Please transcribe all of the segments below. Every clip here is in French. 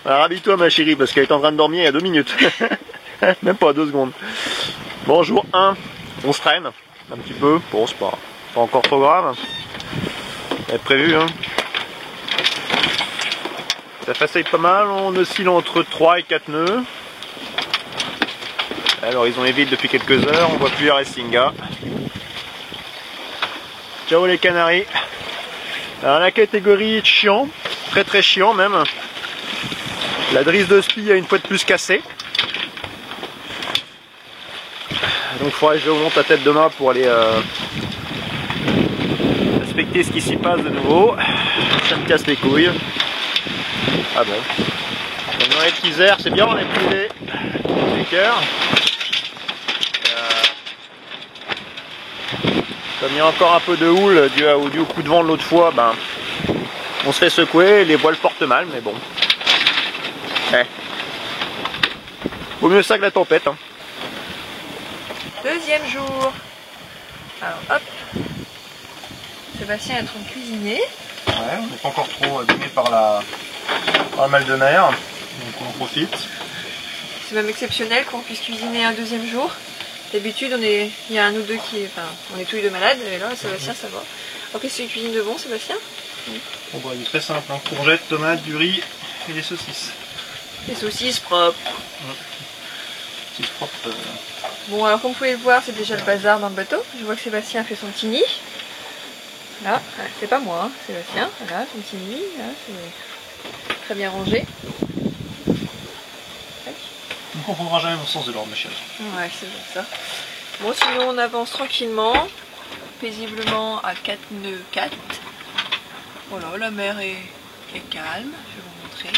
Alors rhabille-toi ma chérie parce qu'elle est en train de dormir il y a 2 minutes. Même pas 2 secondes. Bon, jour 1, on se traîne un petit peu. Bon, c'est pas encore trop grave. Ça va être prévu, hein. Ça façaille pas mal, on oscille entre 3 et 4 nœuds. Alors ils ont évité depuis quelques heures, on voit plus les Ressinga. Ciao les canaris. Alors la catégorie chiant, très très chiant même. La drisse de spi a une fois de plus cassée. Donc il faudrait que je remonte la tête demain pour aller inspecter ce qui s'y passe de nouveau. Ça me casse les couilles. Ah bon. Donc dans les petits airs, c'est bien, on est privé du cœur. Comme il y a encore un peu de houle dû au coup de vent de l'autre fois, ben, on se fait secouer, les voiles portent mal, mais bon. Vaut mieux ça que la tempête. Hein. Deuxième jour. Alors hop. Sébastien est en train de cuisiner. Ouais, on n'est pas encore trop abîmé par le mal de mer, donc on en profite. C'est même exceptionnel qu'on puisse cuisiner un deuxième jour. D'habitude, il y a un ou deux on est tous les deux malades, et là, Sébastien, ça va. Alors, qu'est-ce que tu cuisines de bon, Sébastien? Bon, bah, il est très simple, hein. Courgettes, tomates, du riz et des saucisses. Des saucisses propres. Saucisses propres. Bon, alors, comme vous pouvez le voir, c'est déjà le bazar dans le bateau. Je vois que Sébastien a fait son petit nid. Là, c'est pas moi, hein, Sébastien. Voilà, son petit nid. Là, c'est très bien rangé. On ne comprendra jamais mon sens de l'ordre, ma chérie. Ouais, c'est bon ça. Bon, sinon on avance tranquillement, paisiblement à 4 nœuds 4. Voilà, la mer est calme, je vais vous montrer.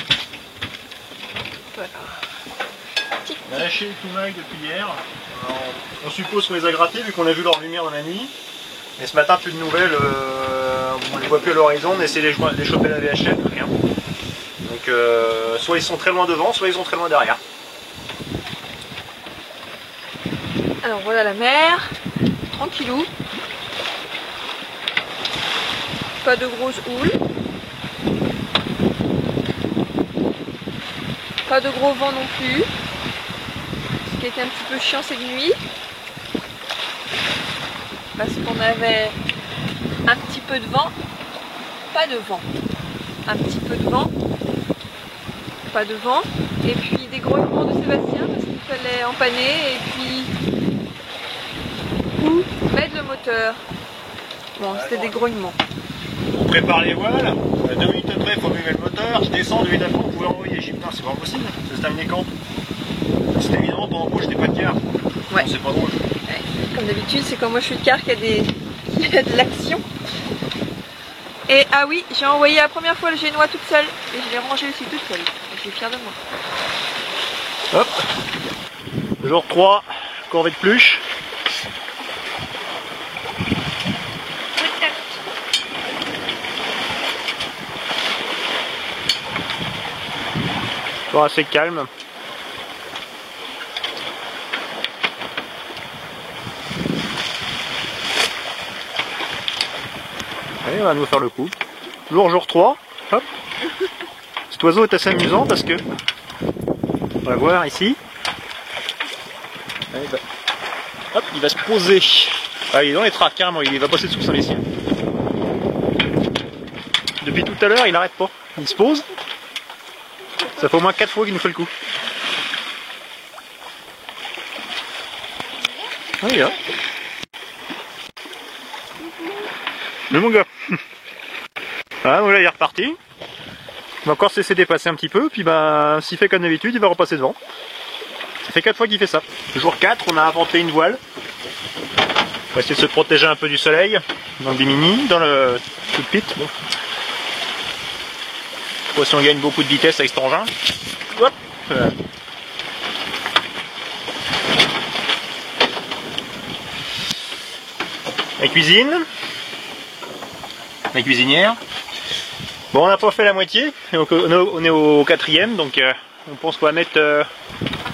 Voilà. On a lâché le tout mag depuis hier. Alors, on suppose qu'on les a grattés vu qu'on a vu leur lumière dans la nuit. Mais ce matin, plus de nouvelles, on les voit plus à l'horizon, on essaie de les choper à la VHF, rien. Donc soit ils sont très loin devant, soit ils sont très loin derrière. Alors voilà la mer, tranquillou. Pas de grosses houles. Pas de gros vent non plus. Ce qui était un petit peu chiant cette nuit. Parce qu'on avait un petit peu de vent, pas de vent. Un petit peu de vent, pas de vent. Et puis des grognements de Sébastien parce qu'il fallait empanner et puis mettre le moteur. Bon, c'était des grognements. On prépare les voiles, 2 minutes après il faut allumer le moteur, je descends, 2 minutes après on pouvait envoyer. J'ai dit putain, c'est pas possible, ça se terminait quand? C'était évident, pendant que j'étais pas de quart. Ouais. C'est pas drôle. Ouais. Comme d'habitude, c'est quand moi je suis de quart qu'il y a de l'action. Et ah oui, j'ai envoyé la première fois le génois toute seule et je l'ai rangé aussi toute seule. Je suis fière de moi. Hop. Jour 3, corvée de pluche. Toujours assez calme. Allez, on va nous faire le coup. Toujours jour 3. Hop. Cet oiseau est assez amusant parce que, on va voir ici. Allez, bah. Hop, il va se poser. Ah, il est dans les traces, carrément, il va passer sous son ici. Depuis tout à l'heure, il n'arrête pas. Il se pose. Ça fait au moins 4 fois qu'il nous fait le coup. Ah, il est là. Mais mon gars. Ah, voilà, il est reparti. Il va encore se laisser dépasser un petit peu, puis bah, s'il fait comme d'habitude, il va repasser devant. Ça fait 4 fois qu'il fait ça. Jour 4, on a inventé une voile. On va essayer de se protéger un peu du soleil, dans le bimini, dans le cockpit. Bon. Je sais pas si on gagne beaucoup de vitesse avec cet engin. Hop. La cuisine. La cuisinière. Bon, on n'a pas fait la moitié, on est au 4e, donc on pense qu'on va mettre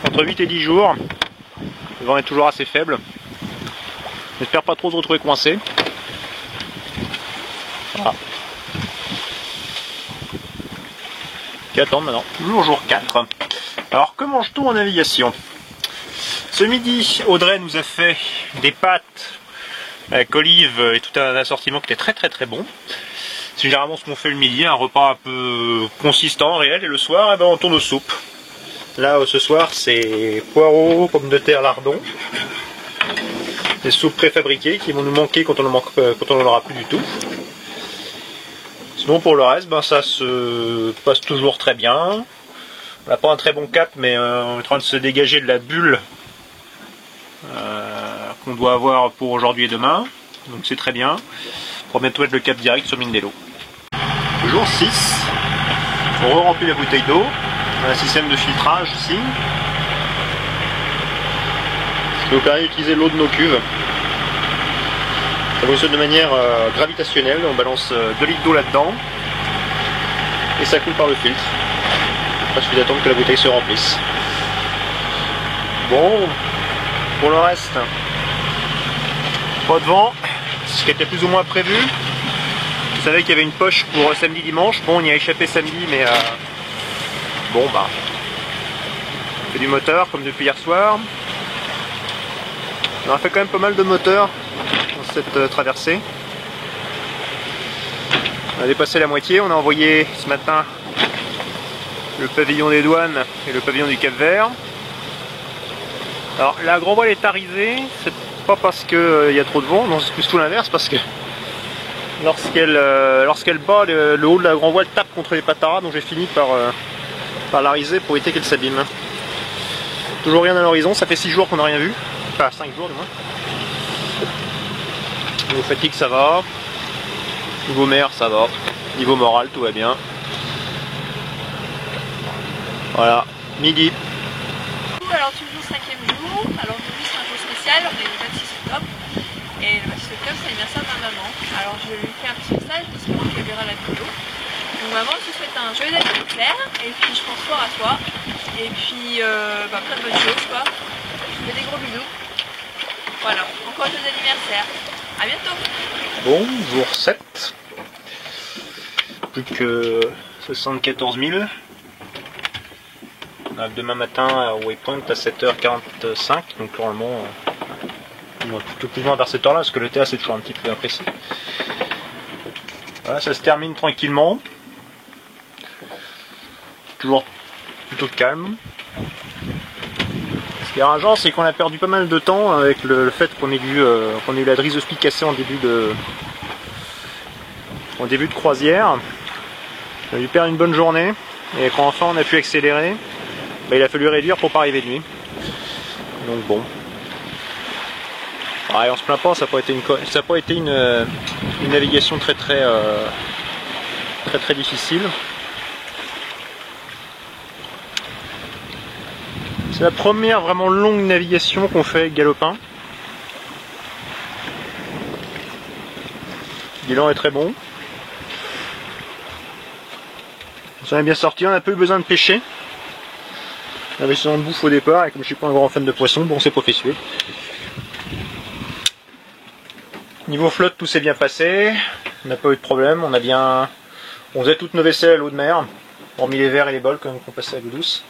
entre 8 et 10 jours. Le vent est toujours assez faible. J'espère pas trop se retrouver coincé. Voilà. qui attendent maintenant. Toujours jour 4. Alors que mange-t-on en navigation? Ce midi, Audrey nous a fait des pâtes avec olives et tout un assortiment qui était très bon. C'est généralement ce qu'on fait le midi, un repas un peu consistant, réel, et le soir, eh ben, on tourne aux soupes. Là, ce soir, c'est poireaux, pommes de terre, lardons. Des soupes préfabriquées qui vont nous manquer quand on n'en aura plus du tout. Sinon, pour le reste, ben, ça se passe toujours très bien. On n'a pas un très bon cap, mais on est en train de se dégager de la bulle qu'on doit avoir pour aujourd'hui et demain. Donc c'est très bien. Pour bientôt être le cap direct sur Mindelo. Jour 6. On re-remplit la bouteille d'eau. On a un système de filtrage ici. Ce qui nous permet d'utiliser l'eau de nos cuves. Ça fonctionne de manière gravitationnelle. On balance 2 litres d'eau là-dedans. Et ça coule par le filtre. Il suffit d'attendre que la bouteille se remplisse. Bon, pour le reste, pas de vent, ce qui était plus ou moins prévu. Je savais qu'il y avait une poche pour samedi-dimanche. Bon, on y a échappé samedi, mais bon, bah, on fait du moteur comme depuis hier soir. On a fait quand même pas mal de moteurs dans cette traversée. On a dépassé la moitié. On a envoyé ce matin le pavillon des douanes et le pavillon du Cap-Vert. Alors la grand voile est arisée, c'est pas parce qu'il y a trop de vent, non, c'est plus tout l'inverse, parce que lorsqu'elle bat, le haut de la grand voile tape contre les pataras, donc j'ai fini par l'ariser pour éviter qu'elle s'abîme. Toujours rien à l'horizon, ça fait 6 jours qu'on n'a rien vu, enfin 5 jours du moins. Niveau fatigue ça va, niveau mer ça va, niveau moral tout va bien. Voilà, midi. Alors toujours 5e jour, alors aujourd'hui c'est un jour spécial, on est le 26 octobre, et le 26 octobre c'est l'anniversaire de ma maman. Alors je lui fais un petit message, j'espère qu'elle verra la vidéo. Donc maman, je te souhaite un joyeux anniversaire, et puis je pense fort à toi, et puis plein de bonnes choses quoi. Je te fais des gros bisous. Voilà, encore un joyeux anniversaire. À bientôt. Bon, jour 7. Plus que 74 000. Demain matin à Waypoint à 7h45, donc normalement tout plus loin vers cette heure là, parce que le théâtre c'est toujours un petit peu imprécis. Voilà, ça se termine tranquillement. Toujours plutôt calme. Ce qui est rageant, c'est qu'on a perdu pas mal de temps avec le fait qu'on ait eu la Drise de Speed cassée en début de croisière. On a dû perdre une bonne journée, et quand enfin on a pu accélérer, bah, il a fallu réduire pour pas arriver de nuit. Donc bon. Ouais, on se plaint pas, ça n'a pas été une navigation très difficile. C'est la première vraiment longue navigation qu'on fait avec Galopin. Le bilan est très bon. On s'en est bien sorti, on n'a pas eu besoin de pêcher. On avait suffisamment de bouffe au départ, et comme je suis pas un grand fan de poisson, bon c'est professionnel. Niveau flotte, tout s'est bien passé, on n'a pas eu de problème, on faisait toutes nos vaisselles à l'eau de mer, hormis les verres et les bols quand même qu'on passait à l'eau douce.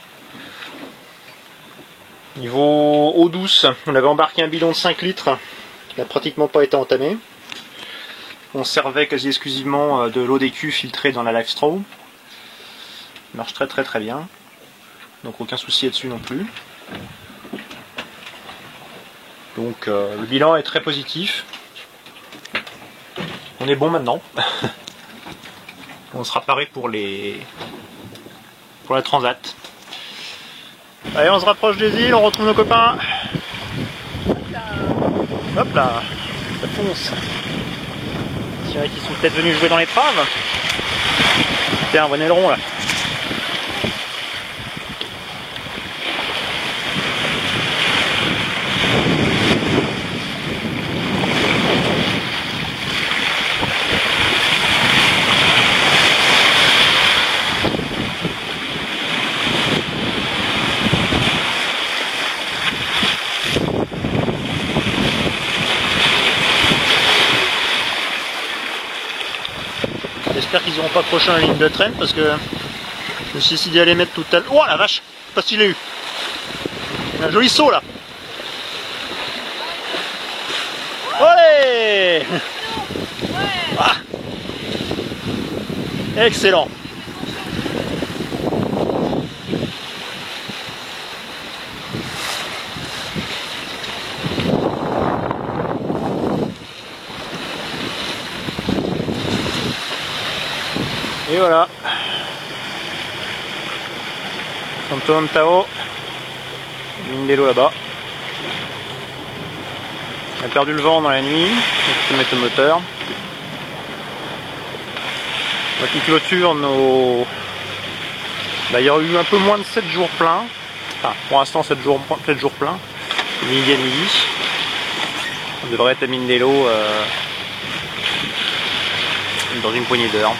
Niveau eau douce, on avait embarqué un bidon de 5 litres qui n'a pratiquement pas été entamé. On servait quasi exclusivement de l'eau d'écu filtrée dans la live straw. Ça marche très bien. Donc aucun souci là-dessus non plus. Donc le bilan est très positif. On est bon maintenant. On sera paré pour la transat. Allez, on se rapproche des îles, on retrouve nos copains. Hop là, ça fonce. Il y en a qui sont peut-être venus jouer dans l'épreuve. Tiens, un bon aileron là. J'espère qu'ils n'auront pas accroché la ligne de traîne parce que me suis décidé à les mettre tout à l'heure. Oh la vache, je sais pas si je l'ai eu. Un joli saut là. Allez. Ah. Excellent. Et voilà. Antoine Tao. Mindelo là-bas. On a perdu le vent dans la nuit. Donc je peux mettre le moteur. Qui clôture nos... Bah, il y aura eu un peu moins de 7 jours pleins. Enfin, pour l'instant 7 jours pleins. Midi à midi. On devrait être à Mindelo dans une poignée d'heures.